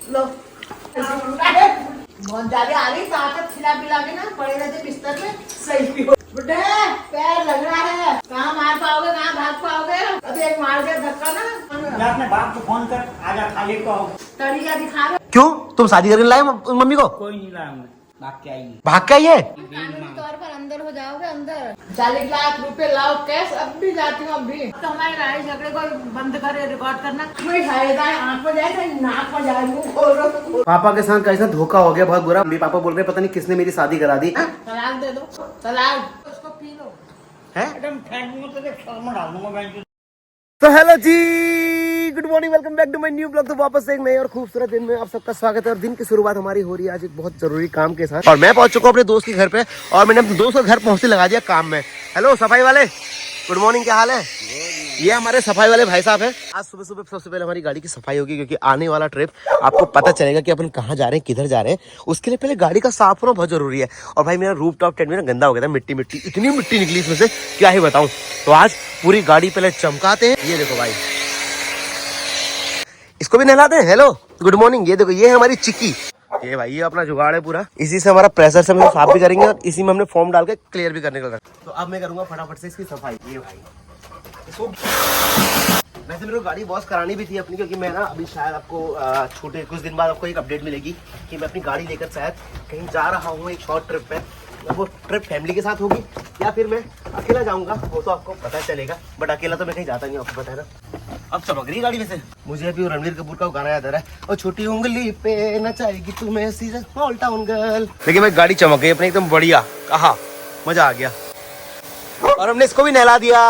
लो बहुत ज्यादा आ रही ताकत खिला पिला के ना पड़े रहते बिस्तर में सही भी हो। बुड्ढे पैर लग रहा है, कहाँ मार पाओगे कहाँ भाग पाओगे। अभी एक मार के धक्का ना अपने बाप को फोन कर, आजा खाली को। तड़िया दिखा रहे क्यों तुम शादी करके लाए मम्मी को? कोई नहीं लाया मैं, भाग के आई। भाग के आई है? कानूनी तौर पर अंदर हो जाओगे अंदर। 40 लाख रुपए लाओ कैश, अब भी जाती हूँ अभी। तो हमारे लड़ाई झगड़े को बंद करे, रिकॉर्ड करना। कोई आँख में जाए नाक में जाए, मुँह खोल रहा तो। पापा के साथ कैसा धोखा हो गया, बहुत बुरा। मेरे पापा बोल रहे पता नहीं किसने मेरी शादी करा दी। तलाक दे दो, तलाक उसको पी लो है? एकदम फेंक दूंगा तो शर्म डाल दूंगा मैं। तो hello ji, good morning, welcome back to my new blog. तो वापस एक नए और खूबसूरत दिन में आप सबका स्वागत है। और दिन की शुरुआत हमारी हो रही है आज एक बहुत जरूरी काम के साथ। और मैं पहुंच चुका हूं अपने दोस्त के घर पे और मैंने अपने दोस्त के घर पहुंचते लगा दिया काम में। हेलो सफाई वाले, गुड मॉर्निंग, क्या हाल है? ये हमारे सफाई वाले भाई साहब है। आज सुबह सुबह सबसे पहले हमारी गाड़ी की सफाई होगी क्योंकि आने वाला ट्रिप आपको पता चलेगा कि अपन कहाँ जा रहे हैं, किधर जा रहे हैं। उसके लिए पहले गाड़ी का साफ होना बहुत जरूरी है। और भाई मेरा रूफ टॉप टेंट में ना गंदा हो गया था, मिट्टी मिट्टी, इतनी मिट्टी निकली इसमें से क्या ही बताऊं। तो आज पूरी गाड़ी पहले चमकाते हैं। ये देखो भाई, इसको भी नहलाते हैं। Hello good morning. ये देखो, ये है हमारी चिक्की। ये भाई ये अपना जुगाड़ है पूरा, इसी से हमारा प्रेशर से हम साफ भी करेंगे और इसी में हमने फॉर्म डाल के क्लियर भी करने का। तो अब मैं करूंगा फटाफट से इसकी सफाई। ये भाई इसको वैसे मेरे को गाड़ी वॉश करानी भी थी अपनी, क्योंकि मैं ना अभी शायद आपको छोटे कुछ दिन बाद आपको एक अपडेट मिलेगी कि मैं अपनी गाड़ी लेकर शायद कहीं जा रहा हूँ एक शॉर्ट ट्रिप पे। वो ट्रिप फैमिली के साथ होगी या फिर मैं अकेला जाऊंगा, वो तो आपको पता चलेगा। बट अकेला तो मैं कहीं जाता नहीं, आपको पता है ना। अब चमक रही गाड़ी में से। मुझे अभी रणवीर कपूर का गाना याद आ रहा है, और छोटी उंगली पे नचाएगी तुम्हें स्मॉल टाउन गर्ल। लेकिन मैं गाड़ी चमक गई अपने एकदम बढ़िया, कहा मजा आ गया। और हमने इसको भी नहला दिया।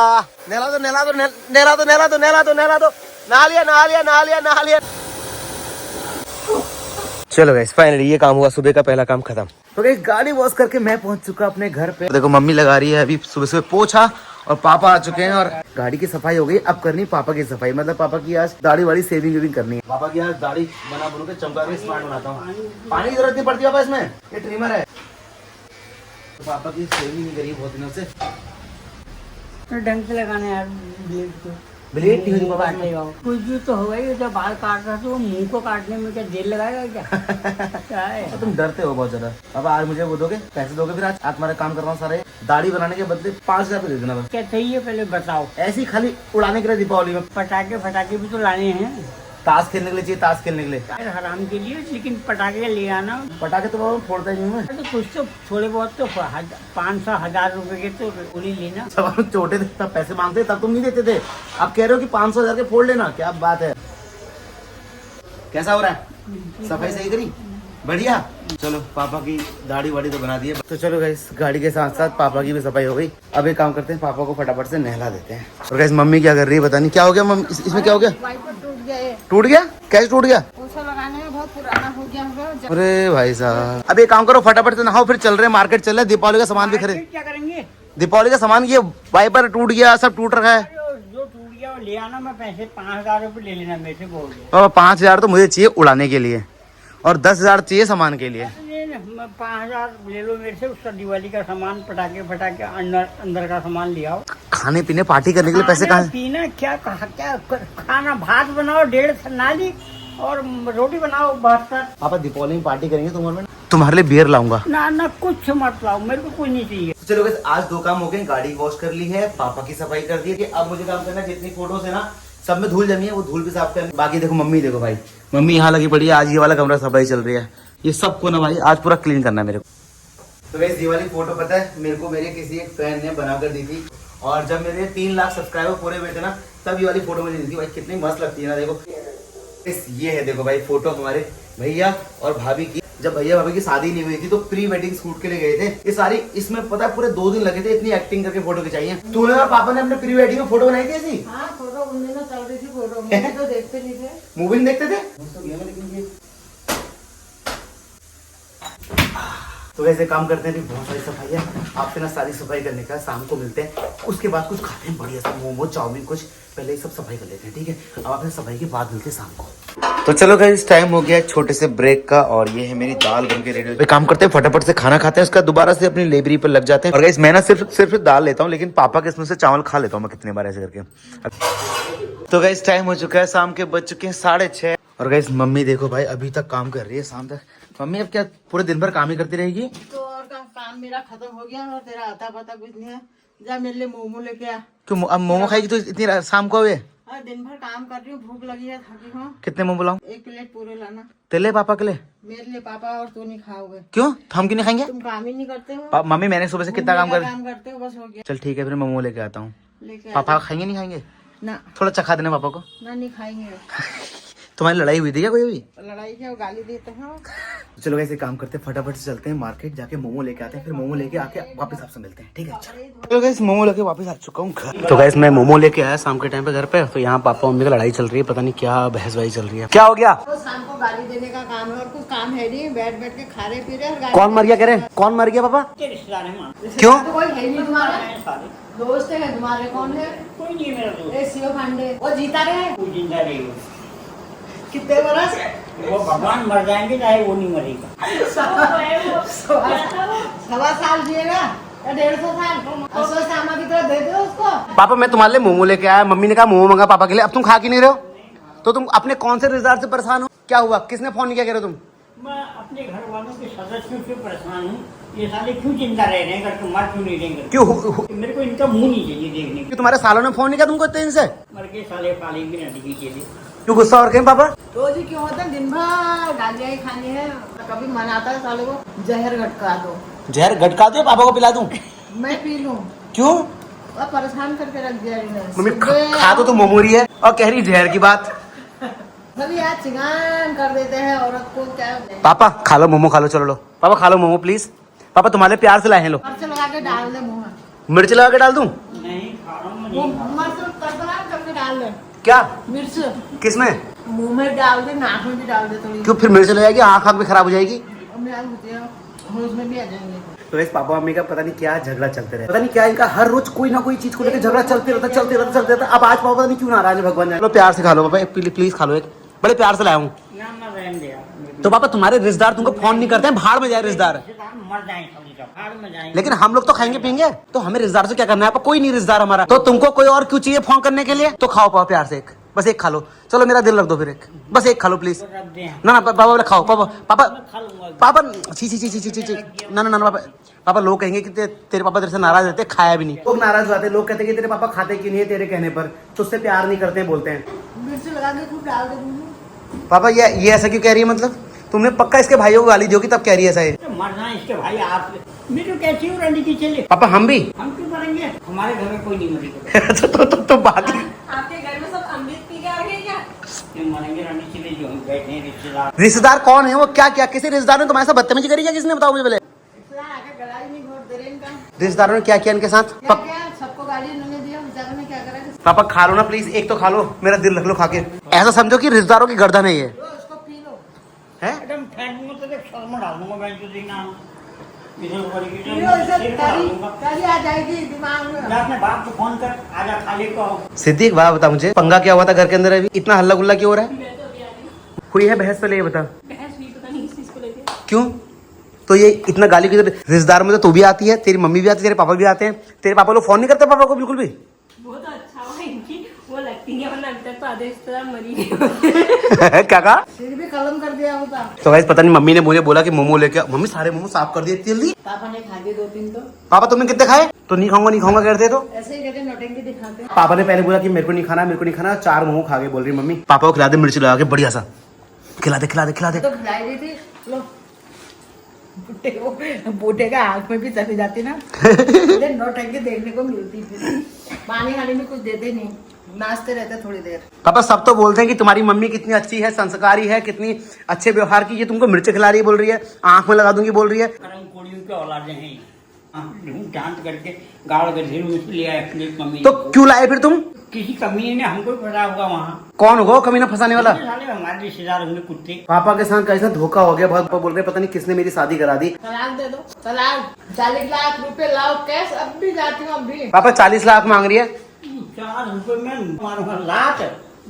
नहला दो नहला दो नहला दो नहला दो नहला दो नहला दो, नहा लिया नहा लिया नहा लिया नहा लिया। चलो गाइस फाइनली ये काम हुआ, सुबह का पहला काम खत्म। तो गाइस गाड़ी वॉश करके मैं पहुंच चुका अपने घर पे। देखो मम्मी लगा रही है अभी सुबह सुबह पोछा, और पापा आ चुके हैं और गाड़ी की सफाई हो गई। अब करनी पापा की सफाई, मतलब पापा की आज दाढ़ी वाड़ी सेविंग वेविंग करनी है। पापा की आज दाढ़ी बना बुन के चमका के स्मार्ट बनाता हूँ। पानी की जरूरत नहीं पड़ती पापा इसमें, ये ट्रिमर है। तो पापा की सेविंग नहीं करी बहुत दिनों से। तो ढंग से लगाने यार ब्लेड को। ब्लेड नहीं होती पापा, कुछ भी तो होगा ही। जब बाल काट रहा तो मुंह को काटने में क्या देर लगाएगा क्या? क्या है? तो तुम डरते हो बहुत ज्यादा। अब आज मुझे वो दोगे, पैसे दोगे फिर? आज तुम्हारा काम कर रहा हूँ सारे, दाढ़ी बनाने के बदले 5,000 रुपये दे देना बस। क्या चाहिए पहले बताओ। ऐसे ही खाली उड़ाने के लिए दीपावली में पटाखे फटाखे भी तो लाने हैं, ताश खेलने के लिए चाहिए, ताश खेलने के लिए। यार हराम के लिए, लेकिन पटाखे ले आना। पटाखे तो मैं फोड़ता ही नहीं हूँ। तो कुछ तो थोड़े बहुत तो 500-1000 रुपए के तो उड़ी लेना। जब हम छोटे थे तब पैसे मांगते तब तुम नहीं देते थे, अब कह रहे हो कि 500,000 के फोड़ लेना, क्या बात है। कैसा हो रहा है? सफाई सही करी? बढ़िया। चलो पापा की दाढ़ी वाड़ी तो बना दी है। तो चलो गाइस गाड़ी के साथ साथ पापा की भी सफाई हो गई। अब एक काम करते हैं, पापा को फटाफट से नहला देते हैं। और गाइस मम्मी क्या कर रही है पता नहीं, क्या हो गया मम्मी? इसमें क्या हो गया? वाइपर टूट गया है। टूट गया? कैसे टूट गया? पोछा लगाने में बहुत पुराना हो गया होगा। अरे भाई साहब, अब एक काम करो फटाफट से नहाओ, फिर चल रहे हैं मार्केट, चल रहे हैं दीपावली का सामान भी खरीद। क्या करेंगे? दीपावली का सामान, ये वाइपर टूट गया, सब टूट रखा है। जो टूट गया वो ले आना, मैं पैसे 5,000 रुपए ले लेना मेरे से बोल दो। पापा 5,000 तो मुझे चाहिए उड़ाने के लिए और 10,000 चाहिए सामान के लिए। 5,000 ले लो मेरे से, उसका दिवाली का सामान, पटाखे फटाखे अंदर का सामान ले आओ। खाने पीने पार्टी करने के लिए पैसे कहाँ? पीना क्या खाना, भात बनाओ 1.5 नाली और रोटी बनाओ 72। पापा दीपावली में पार्टी करेंगे तुम्हारे लिए बियर लाऊंगा। ना कुछ मत लाओ, मेरे को कुछ नहीं चाहिए। तो चलो बस आज 2 काम हो गए, गाड़ी वॉश कर ली है, पापा की सफाई कर दी है। अब मुझे काम करना है, जितनी फोटोज है ना सब में धूल जमी है, वो धूल भी साफ करनी। बाकी देखो मम्मी, देखो भाई मम्मी यहाँ लगी पड़ी है। आज ये वाला कमरा सफाई चल रही है, ये सबको ना भाई आज पूरा क्लीन करना है मेरे को। तो वैसे ये वाली फोटो पता है मेरे को मेरे किसी एक फैन ने बनाकर दी थी, और जब मेरे 3 लाख सब्सक्राइबर पूरे हुए थे ना, तब ये वाली फोटो मुझे दी थी। भाई कितनी मस्त लगती है ना, देखो ये है देखो भाई फोटो हमारे भैया और भाभी की। जब भैया भाभी की शादी नहीं हुई थी तो प्री वेडिंग शूट के लिए गए थे। ये सारी इसमें पता है पूरे 2 दिन लगे थे, इतनी एक्टिंग करके फोटो खिंचाई है। तूने और पापा ने अपने प्री वेडिंग में फोटो बनाई थी ऐसी? हाँ फोटो उन दिनों चल रही थी, फोटो मूवी तो देखते नहीं थे। मूवी नहीं देखते थे? तो वैसे काम करते हैं, बहुत सारी सफाई है। आपसे ना सारी सफाई करने का, शाम को मिलते हैं, उसके बाद कुछ खाते हैं बढ़िया सा मोमो चाउमीन कुछ। पहले ये सब सफाई कर लेते हैं, ठीक है? अब आपने सफाई के बाद मिलते हैं शाम को। तो चलो गाइस टाइम हो गया छोटे से ब्रेक का, और ये है मेरी दाल बन के रेडी। काम करते हैं फटाफट से खाना खाते हैं, उसका दोबारा से अपनी लेबरी पर लग जाते हैं। और गाइस मैं ना सिर्फ दाल लेता हूँ, लेकिन पापा के इसमें से चावल खा लेता हूँ मैं कितने बार ऐसे करके। तो गाइस टाइम हो चुका है शाम के, बज चुके हैं 6:30। और गाइस मम्मी देखो भाई अभी तक काम कर रही है शाम तक। मम्मी अब क्या पूरे दिन भर काम ही करती रहेगी? तो और का काम मेरा खत्म हो गया और तेरा आता पता कुछ नहीं है। जा मेरे लिए मोमो लेके आ। क्यों अब मोमो खाएगी तो इतनी शाम को? हुए दिन भर काम कर रही हूँ, भूख लगी है, थकी हूँ। कितने मोमो लाऊं? 1 प्लेट पूरे लाना। तेले पापा के लिए? मेरे लिए पापा, और तू नहीं खाओगे। क्यों? तो हम क्यों नहीं खाएंगे? तुम काम ही नहीं करते हो। मम्मी मैंने सुबह से कितना काम करते हो, बस हो गया। चल ठीक है फिर मोमो लेके आता हूँ। लेके पापा खाएंगे नहीं खाएंगे? ना थोड़ा चखा देना पापा को। ना, नहीं खाएंगे। तुम्हारी लड़ाई हुई थी क्या कोई अभी? लड़ाई क्या, वो गाली देते हैं। चलो ऐसे काम करते हैं, फटाफट से चलते हैं मार्केट, जाके मोमो लेके आते हैं, फिर मोमो लेके आके वापस आपसे मिलते हैं, ठीक है? चलो गाइस मोमो लेके वापस आ चुका हूँ घर। तो गाइस मैं मोमो लेके आया शाम के टाइम पे घर पे, तो यहाँ पापा मम्मी का लड़ाई चल रही है, पता नहीं क्या बहसबाजी चल रही है। क्या हो गया? तो शाम को गाली देने का काम है और कुछ काम है नहीं, बैठ बैठ के खा रहे पी रहे। कौन मर गया? कह रहे कौन मर गया पापा? क्यों? तो कोई है नहीं तुम्हारा दोस्त है? तुम्हारे कौन है? कोई नहीं मेरा दोस्त। सीओ पांडे वो जीता रहे। वो जिंदा रहेगा। कितने बरस? वो भगवान मर जाएंगे चाहे वो नहीं मरेगा। 1.25 साल जिएगा या 150 साल? असो सामा की तरह दे दो उसको। पापा मैं तुम्हारे लिए मोमो लेके आया, मम्मी ने कहा मोमो मंगा पापा के लिए, अब तुम खा क्यों नहीं रहे हो? तो तुम अपने कौन से रिश्तेदार से परेशान हो? क्या हुआ? किसने फोन नहीं किया? कह रहे हो तुम? मैं अपने घर वालों के सदस्यों से परेशान हूँ। ये साले क्यों जिंदा रह रहे हैं, घर मर क्यों नहीं रहेंगे? क्यों? मेरे को इनका मुंह नहीं चाहिए देखने कि तुम्हारे सालों ने फोन नहीं किया तुमको इतने दिन से? मर के साले पाले भी नदी के लिए। क्यों गुस्सा और कहीं पापा? रोज ही क्यों होता है, दिन भर गालियाँ ही खानी है। कभी मन आता है साले को जहर घटका दो। जहर घटका दो, पापा को पिला दूं? मैं पी लूं? क्यों? और परेशान करके रख दिया इन्हें। मम्मी खा तो मोमो रही है और कह रही जहर की बात। सभी यार चिगान कर देते हैं औरत को। क्या पापा खा लो मोमो, खा लो, चलो लो पापा खा लो मोमो प्लीज। पापा तुम्हारे प्यार से लाए हैं, लो मिर्च लगा के डाल दे मुँह में। मिर्च लगा के डाल दूं? नहीं खा रहा हूँ वो मिर्च तड़तड़ा करके डाल दे। क्या? मिर्च किसमें? मुंह में डाल दे, नाक में भी डाल दे थोड़ी। क्यों? फिर मिर्च ले जाएगी, आँख भी खराब हो जाएगी। उसमें भी आ जाएंगे। तो इस पापा मम्मी का पता नहीं क्या झगड़ा चलते रहता, पता नहीं क्या इनका हर रोज कोई ना कोई चीज को लेकर झगड़ा चलते रहता। अब आज पापा पता नहीं क्यों नाराज है, भगवान जाने। चलो प्यार से खा लो पापा, प्लीज खा लो, एक बड़े प्यार से लाया हूँ। तो पापा तुम्हारे रिश्तेदार तुमको फोन नहीं करते हैं? भाड़ में जाए रिश्तेदार, मर जाएंगे। लेकिन हम लोग तो खाएंगे पीएंगे, तो हमें रिश्तेदार से क्या करना है? आपको कोई नहीं रिश्तेदार हमारा, तो तुमको कोई और क्यों चाहिए फोन करने के लिए? तो खाओ पापा प्यार से, एक बस एक खा लो। चलो मेरा दिल रख दो, फिर एक बस एक खा लो प्लीज। ना ना पापा बोले खाओ, पापा पापा पापा छी ना ना ना पापा लोग कहेंगे कि तेरे पापा तेरे से नाराज रहते, खाया भी नहीं। लोग नाराज होते, लोग कहते हैं कि तेरे पापा खाते क्यों नहीं है तेरे कहने पर, तुझसे प्यार नहीं करते बोलते हैं। मिर्च लगा के खूब डाल दे। पापा ये ऐसा क्यों कह रही है? मतलब तुमने पक्का इसके भाइयों को गाली दोगी तब कह रही है ऐसा है? मरना इसके भाई आप मेरे कैसे हो रही की चले। पापा हम भी हम क्यों मरेंगे? हमारे घर में कोई नहीं मरेगा। तो बाकी आपके घर में सब अमृत पी के आ गए क्या? मरेंगे रानी चले जो हम बैठे हैं रिश्तेदार। रिश्तेदार कौन है वो? क्या क्या किसी रिश्तेदार ने तुम्हारे साथ बदतमीजी करी क्या? किसने बताओ मुझे पहले। गला ही नहीं घोट दे रहे इनका। रिश्तेदारों ने क्या किया इनके साथ? क्या क्या सबको गाली इन्होंने दिया, बेचारों ने क्या करा? पापा खा लो ना प्लीज, एक तो खा लो, मेरा दिल रख लो खा के। ऐसा समझो कि रिश्तेदारों की गर्दन है ये, लो इसको पी लो। है? एकदम फेंकूंगा तो देख शर्म डाल दूंगा मैं जो देना इधर ऊपर की पियो, इसे कली आ जाएगी दिमाग में। जा अपने बाप को फोन कर, आजा खाली को। सिद्दीक एक बात बता मुझे, पंगा क्या हुआ था घर के अंदर? अभी इतना हल्ला गुल्ला क्यों हो रहा है? हुई है बहस? पहले ये बता। बहस हुई पता नहीं इस चीज को लेके। क्यों? तो ये इतना गाली की रिश्तेदार में तो तू भी आती है, तेरी मम्मी भी आती है, तेरे पापा भी आते हैं। तेरे पापा लोग फोन नहीं करते पापा को बिल्कुल भी? वो तो अच्छा हुआ इनकी वो लगती है, वरना अभी तक तो आधे रिश्तेदार मरी गए। क्या कहा? फिर भी कलम कर दिया होता। तो गाइस पता नहीं मम्मी ने मुझे बोला कि मोमो लेके, मम्मी सारे मोमो साफ कर दिए जल्दी। पापा ने खा दिए 2-3 तो। पापा तुमने कितने खाए? तो नहीं खाऊंगा कहते तो। ऐसे ही कहते नौटंकी दिखाते हैं। पापा ने पहले बोला कि मेरे को नहीं खाना, 4 मोमो खा के बोल रही मम्मी। पापा को खिला दे मिर्च लगा के बढ़िया सा, खिला दे। तो खिलाई दी थी। लो बूटे का आँख में भी चली जाती ना। नौटंकी देखने को मिलती थी। पानी खाने में कुछ देते नहीं, नाचते रहते थोड़ी देर। पापा सब तो बोलते हैं कि तुम्हारी मम्मी कितनी अच्छी है, संस्कारी है, कितनी अच्छे व्यवहार की, ये तुमको मिर्च खिला रही है बोल रही है, आंख में लगा दूंगी बोल रही है। कोड़ियों के औलादे हैं, डांट करके गाड़ के ढेर में ले आए अपनी मम्मी। तो क्यों लाए फिर तुम? किसी कमीने ने हमको फंसा होगा वहाँ। कौन होगा कमीना फंसाने वाला? साले हमारे रिश्तेदार होंगे कुत्ते। पापा के साथ कैसा धोखा हो गया, बहुत बोल रहे पता नहीं किसने मेरी शादी करा दी। तलाक दे दो, तलाक। 40 लाख रुपए लाओ कैश, अब भी जाती हूँ अब भी। पापा 40 लाख मांग रही है। 4 रुपए में मारूंगा लात,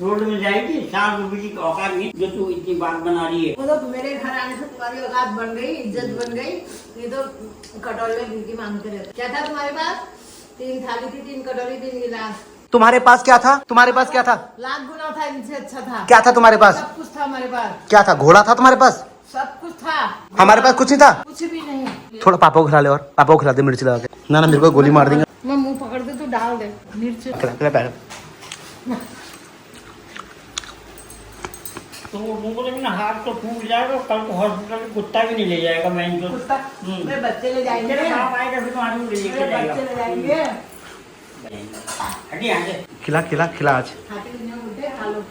रोड में जाएगी। 4 रुपए की औकात नहीं जो तू इतनी बात बना रही है। वो तो मेरे घर आने से तुम्हारी औकात बन गई, इज्जत बन गई। ये तो कटोरे में भिंगी मांगते रहते। क्या था तुम्हारे पास? 3 थाली थी, 3 कटोरी, 3 गिलास। तुम्हारे पास क्या था? तुम्हारे पास क्या था? लाख गुना था, इनसे अच्छा था। क्या था तुम्हारे पास? सब कुछ था हमारे पास, क्या था? घोड़ा था तुम्हारे पास? सब कुछ था। हमारे पास कुछ नहीं था। कुछ भी नहीं। थोड़ा पापा को खिला ले, और पापा को खिला दे मिर्च लगा के। ना मेरे को गोली मार देंगे। मैं मुंह पकड़ दे, तू डाल दे मिर्च। खिला पैर। तो वो मुंह बोले ना हाथ तो फूट जाएगा, कल को हॉस्पिटल में कुत्ता भी नहीं ले जाएगा। मैं इनको कुत्ता मेरे बच्चे ले जाएंगे। मेरे बाप आएगा फिर तुम्हारे को लेके मेरे जाएगा। बच्चे ले जाएंगे। हटी आगे। खिला खिला खिला आज। खाते दुनिया बुड्ढे खा लो।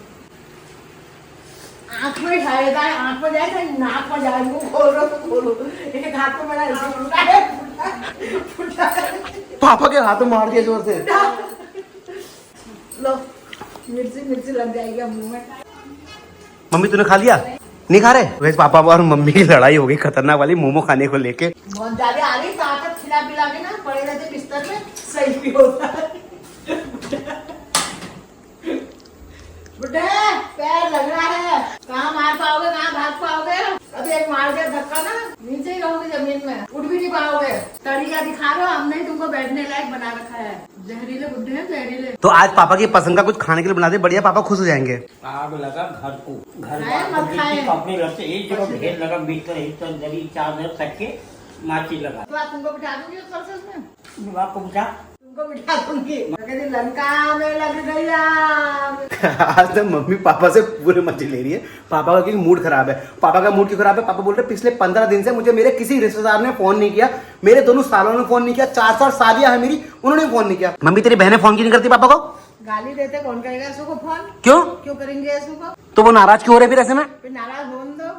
आँख में खाएगा, आँख में जाएगा, नाक में जाएगा, मुंह खोलो तो खोलो। एक हाथ में मेरा ऐसे फूटा है, फूटा है। पापा के हाथों मार दिया जोर से। लो मिर्ची मिर्ची लग जाएगी अब मुंह में। मम्मी तूने खा लिया? नहीं खा रहे? वैसे पापा और मम्मी की लड़ाई हो गई खतरनाक वाली, मोमो खाने को लेके। बहुत ज्यादा आ रही ताकत, खिला पिला के ना पड़े रहते बिस्तर में, सही भी होता है। बुड्ढे पैर लग रहा है, कहाँ मार पाओगे, कहाँ भाग पाओगे? अभी एक मार के धक्का ना नीचे ही रहोगे जमीन में, उठ भी नहीं पाओगे। तरीका दिखा रहे हो, हमने ही तुमको बैठने लायक बना रखा है। जहरीले बुड्ढे हैं, जहरीले। तो आज पापा की पसंद का कुछ खाने के लिए बना दे, बढ़िया, पापा खुश हो जाएंगे। आग लगा घर को, घर खाए मत खाए। कपड़े रखते एक जगह ढेर लगा, बिस्तर एक तो दरी चादर तक के माची लगा। तो आज तुमको बिठा दूंगी उस प्रोसेस में, आपको पूछा तुमको बिठा दूंगी। कहती लंका में लग गई आग। आज तो मम्मी पापा से पूरे मजे ले रही है। पापा का क्योंकि मूड खराब है। पापा का मूड क्यों खराब है? पापा बोल रहे पिछले 15 दिन से मुझे मेरे किसी रिश्तेदार ने फोन नहीं किया, मेरे दोनों सालों ने फोन नहीं किया, 4 शादियां है मेरी, उन्होंने फोन नहीं किया। मम्मी तेरी बहनें फोन क्यों नहीं करती पापा को? गाली देते, कौन करेगा इसको को फोन? क्यों? क्यों करेंगे इसको? तो वो नाराज क्यों हो रहे फिर ऐसे में? फिर नाराज होने दो,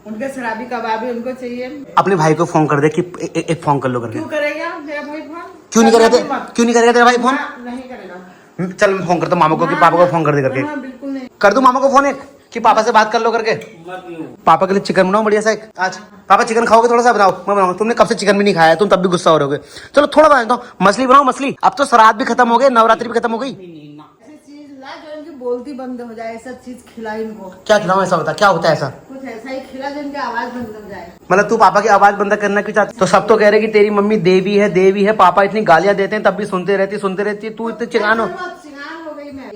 उनके शराबी कबाबी उनको चाहिए। अपने भाई को फोन कर दे कि एक फोन कर लो करके। क्यों करेगा तेरा भाई फोन? क्यों नहीं करेगा? क्यों नहीं करेगा तेरा भाई फोन? नहीं करेगा। चल मैं फोन करता हूँ मामा को कि पापा को फोन कर दे करके। हाँ, बिल्कुल नहीं। कर दूं मामा को फोन एक कि पापा से बात कर लो करके। पापा के लिए चिकन बनाओ बढ़िया सा एक आज। पापा चिकन खाओगे? थोड़ा सा बनाओ, मैं बनाऊँ। तुमने कब से चिकन भी नहीं खाया, तुम तब भी गुस्सा हो रहोगे। चलो थोड़ा बना दो, मछली बनाओ मछली। अब तो श्राद्ध भी खत्म हो गए, नवरात्रि भी खत्म हो गई। ऐसी चीज ला जो इनकी बोलती बंद हो जाए, ऐसा चीज खिला इनको। क्या खिलाऊं? ऐसा होता क्या होता है ऐसा? कुछ ऐसा ही खिला जो इनकी आवाज बंद हो जाए। मतलब तू पापा की आवाज बंद करना क्यों चाहती? तो सब तो कह रहे कि तेरी मम्मी देवी है देवी है, पापा इतनी गालियां देते हैं तब भी सुनते रहती है, तू इतने चिरान हो। सिंगार हो गई मैं।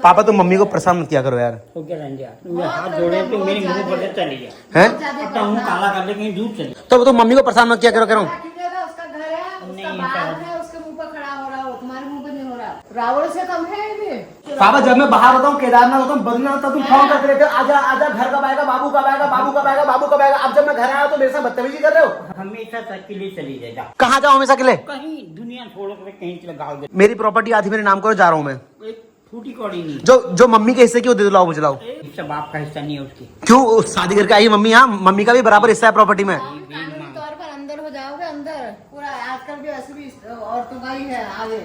पापा तो मम्मी को परेशान मत किया करो यार। तो क्या रंजा तुम हाथ जोड़े तो मेरे मुंह पर चली गया हैं? अपना मुंह काला कर ले, कहीं दूर चले। तो मम्मी को परेशान मत किया करो, कह रहा हूँ। उसका घर है, उसका नहीं, बाप है, उसके मुंह पर खड़ा हो रहा हो, तुम्हारे मुंह पर नहीं हो रहा। रावण से कम है ये। पापा जब मैं बाहर होता हूँ, केदारनाथ होता हूँ, बद्रीनाथ होता हूँ, तुम फोन करते रहते हो, आजा आजा, घर कब आएगा, बाबू कब आएगा, बाबू कब आएगा, बाबू कब आएगा। अब जब मैं घर आया तो मेरे साथ बदतमीजी कर रहे हो। हमेशा तक के लिए चली जाएगा। कहाँ जाओ हमेशा के लिए? कहीं दुनिया छोड़ कर कहीं चले गाँव दे। मेरी प्रॉपर्टी आधी मेरे नाम करो, जा रहा हूँ मैं। एक फूटी कौड़ी नहीं, जो मम्मी के हिस्से की वो दे दो, लाओ मुझे लाओ। इससे बाप का हिस्सा नहीं है उसकी। क्यों? शादी करके आई मम्मी, यहाँ मम्मी का भी बराबर हिस्सा है प्रॉपर्टी में। कानूनी तौर पर अंदर हो जाओगे, अंदर पूरा। आजकल भी ऐसे भी औरतों का ही है आगे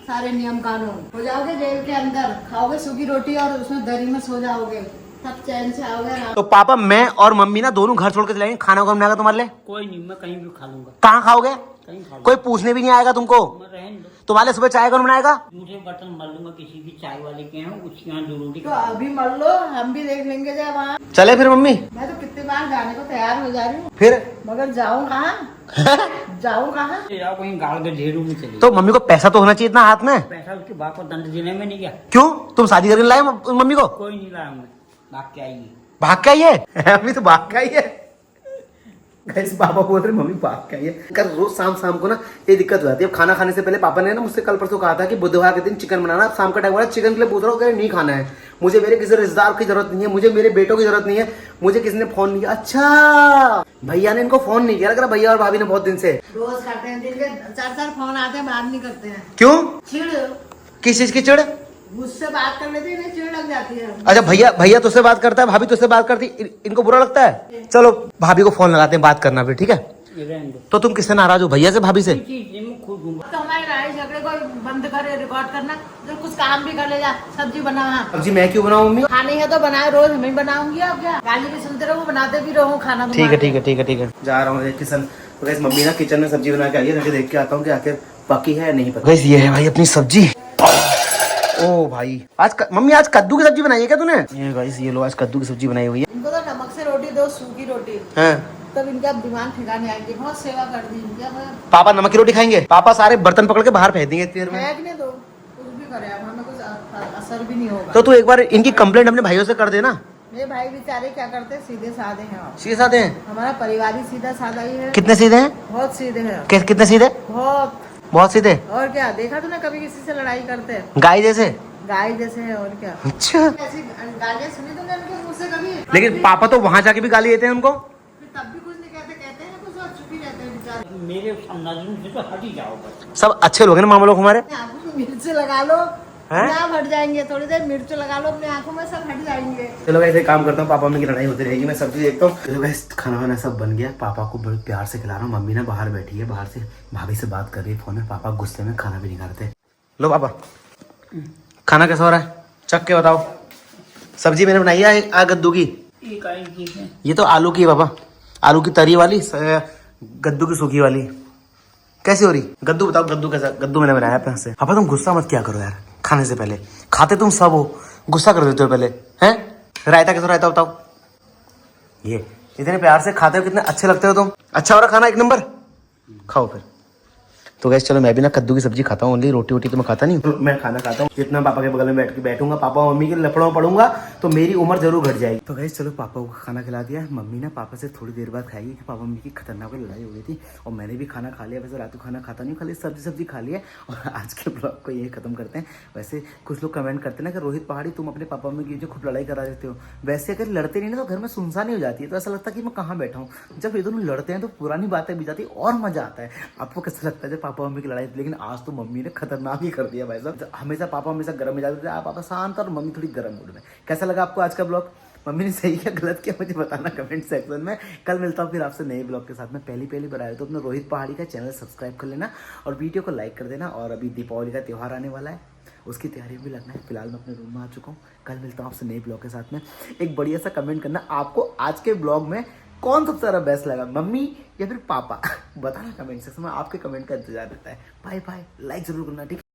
सारे नियम कानून। हो जाओगे जेल के अंदर, खाओगे सूखी रोटी और उसमें दरी में सो जाओगे, तब चैन से आओगे। तो पापा मैं और मम्मी ना दोनों घर छोड़ के चलेंगे, खाना कौन बनाएगा तुम्हारे लिए? कोई नहीं, मैं कहीं भी खा लूंगा। कहाँ खाओगे? कहीं खा लूंगा। कोई पूछने भी नहीं आएगा तुमको? मैं रहने दो। तुम्हारे सुबह चाय कौन बनाएगा? मुझे बर्तन मर लूंगा किसी भी चाय वाले के यहाँ, उसके यहाँ जरूरी। तो अभी मर लो, हम भी देख लेंगे जब वहाँ। चले फिर मम्मी। मैं तो कितनी बार जाने को तैयार हो जा रही हूँ, फिर मगर जाऊँ कहाँ? जाऊँ कहाँ? जाओ कहीं गाँव के ढेरों में चले। तो मम्मी को पैसा तो होना चाहिए इतना हाथ में। पैसा उसके बाप को दंड देने में नहीं गया। क्यों? तुम शादी करके लाए मम्मी को? कोई नहीं लाया मैं, भाग के आई है। भाग के आई है? अभी तो भाग के आई है। गाइस पापा बोल रहे मम्मी भाग के आई है। कर रोज शाम को ना ये दिक्कत हो जाती है। खाना खाने से पहले पापा ने ना मुझसे कल परसों कहा था कि बुधवार के दिन चिकन बनाना। अब शाम का टाइम हो रहा है, चिकन के लिए पूछ रहा हूँ, नहीं खाना है मुझे, मेरे किसी रिश्तेदार की जरूरत नहीं है, मुझे मेरे बेटों की जरूरत नहीं है, मुझे किसी ने फोन नहीं किया। अच्छा भैया ने इनको फोन नहीं किया, लग रहा भैया और भाभी ने बहुत दिन से। रोज करते हैं, दिन के 4 फोन आते हैं, बात नहीं करते हैं। क्यों? चिड़, किस चीज की चिड़? मुझसे बात कर लेते हैं, चिड़ लग जाती है। अच्छा भैया तुझसे बात करता है, भाभी तुझसे बात करती, इनको बुरा लगता है? चलो भाभी को फोन लगाते हैं, बात करना फिर, ठीक है? रहने दो। तो तुम किससे नाराज हो, भैया से भाभी से? खुद हूँ। तो हमारे लड़ाई झगड़े को बंद करे, रिकॉर्ड करना, तो कुछ काम भी कर ले जा। सब्जी बना, सब्जी मैं क्यों बनाऊं मम्मी? खानी है तो बनाए, रोज हमें बनाऊंगी। अब क्या गाली भी सुनते रहो, बनाते भी रहो खाना। ठीक है जा रहा हूँ किचन। तो गैस मम्मी ना किचन में सब्जी बना के आई है, जाके देख के आता हूँ कि आखिर पकी है नहीं पकी। गैस ये है भाई अपनी सब्जी। ओ भाई मम्मी आज कद्दू की सब्जी बनाई है क्या तूने? ये गाइस ये लो आज कद्दू की सब्जी बनाई हुई है। इनको तो नमक से रोटी दो, सूखी रोटी, तब इनका दिमाग ठिकाने आएंगे। बहुत सेवा कर दी इनकी। पापा नमक की रोटी खाएंगे? पापा सारे बर्तन पकड़ के बाहर फेंक देंगे इतनी देर में। फेंकने दो, कुछ भी करे, अब हमें कुछ असर भी नहीं होगा। तो तू एक बार इनकी कंप्लेंट अपने भाइयों से कर देना। मेरे भाई बेचारे क्या करते, सीधे साधे हैं। सीधे साधे हैं? हमारा परिवार ही सीधा साधा ही है। कितने सीधे हैं? बहुत सीधे हैं। कितने सीधे? बहुत। बहुत सीधे। और क्या, देखा तूने कभी किसी से लड़ाई करते? गाय जैसे? गाय जैसे है, और क्या। अच्छा। ऐसी गालियाँ सुनी तुमने उनके मुंह से कभी? लेकिन पापा तो वहां जाके भी गाली देते हैं उनको। फिर तब भी कुछ नहीं कहते, कहते हैं कुछ और चुप ही रहते हैं बेचारे। मेरे नजरों से तो हट ही जाओ बस। सब अच्छे लोग हैं ना मामा लोग हमारे। आंखों में मिर्च लगा लो, हैं? आप हट जाएंगे। थोड़ी देर मिर्च लगा लो अपनी आंखों में, सब हट जाएंगे। चलो ऐसे काम करता हूँ, पापा मम्मी की लड़ाई होती रहेगी, मैं सब्जी देखता हूँ। चलो गाइस, खाना वाना सब बन गया, पापा को बड़े प्यार से खिला रहा हूँ। मम्मी ना बाहर बैठी है, बाहर से भाभी से बात कर रही है फोन में। पापा गुस्से में खाना भी नहीं खाते। लो पापा, खाना कैसा हो रहा है? चख के बताओ। सब्जी मैंने बनाई है आ कद्दू की। ये तो आलू की है पापा, आलू की तरी वाली, कद्दू की सूखी वाली। कैसी हो रही? कद्दू बताओ, कद्दू कैसा? कद्दू मैंने बनाया अपने हाथ से। पापा तुम गुस्सा मत क्या करो यार, खाने से पहले। खाते तुम सब हो, गुस्सा कर देते हो पहले, हैं? रायता कैसा रायता बताओ। ये इतने प्यार से खाते हो, कितने अच्छे लगते हो तुम। अच्छा हो रहा खाना, एक नंबर। खाओ फिर। तो गैस चलो मैं भी ना कद्दू की सब्जी खाता हूँ, ओनली रोटी वोटी तो मैं खाता नहीं। तो मैं खाना खाता हूँ, जितना पापा के बगल में बैठ के बैठूंगा, पापा मम्मी के लफड़ों में पड़ूंगा तो मेरी उम्र जरूर घट जाएगी। तो गैस चलो पापा को खाना खिला दिया। मम्मी ना पापा से थोड़ी देर बाद खाएगी कि पापा मम्मी की खतरनाक लड़ाई हो गई थी, और मैंने भी खाना खा लिया। वैसे रात को खाना खाता नहीं, खाली सब्जी खा लिया। और आज के ब्लॉग को यही खत्म करते हैं। वैसे कुछ लोग कमेंट करते हैं ना कि रोहित पहाड़ी तुम अपने पापा मम्मी की जो खूब लड़ाई करा देते हो। वैसे अगर लड़ते नहीं ना तो घर में सुनसान हो जाती है, तो ऐसा लगता है कि मैं कहाँ बैठा हूँ। जब ये दोनों लड़ते हैं तो पुरानी बातें भी जाती है और मजा आता है। आपको कैसा लगता है जब पापा मम्मी की लड़ाई? लेकिन आज तो मम्मी ने खतरनाक ही कर दिया भाई साहब। हमेशा पापा हमेशा गर्म में जाते थे, आप पापा शांत और मम्मी थोड़ी गर्म मूड में। कैसा लगा आपको आज का ब्लॉग? मम्मी ने सही क्या गलत किया मुझे बताना कमेंट सेक्शन में। कल मिलता हूँ फिर आपसे नए ब्लॉग के साथ में। पहली बार आए तो अपने रोहित पहाड़ी का चैनल सब्सक्राइब कर लेना और वीडियो को लाइक कर देना। और अभी दीपावली का त्यौहार आने वाला है, उसकी तैयारी भी लगना है। फिलहाल मैं अपने रूम में आ चुका हूँ। कल मिलता हूँ आपसे नए ब्लॉग के साथ में। एक बढ़िया सा कमेंट करना, आपको आज के ब्लॉग में कौन सबसे ज़्यादा बेस्ट लगा, मम्मी या फिर पापा? बताना कमेंट सेक्शन में, आपके कमेंट का इंतजार रहता है। बाय बाय, लाइक जरूर करना, ठीक है।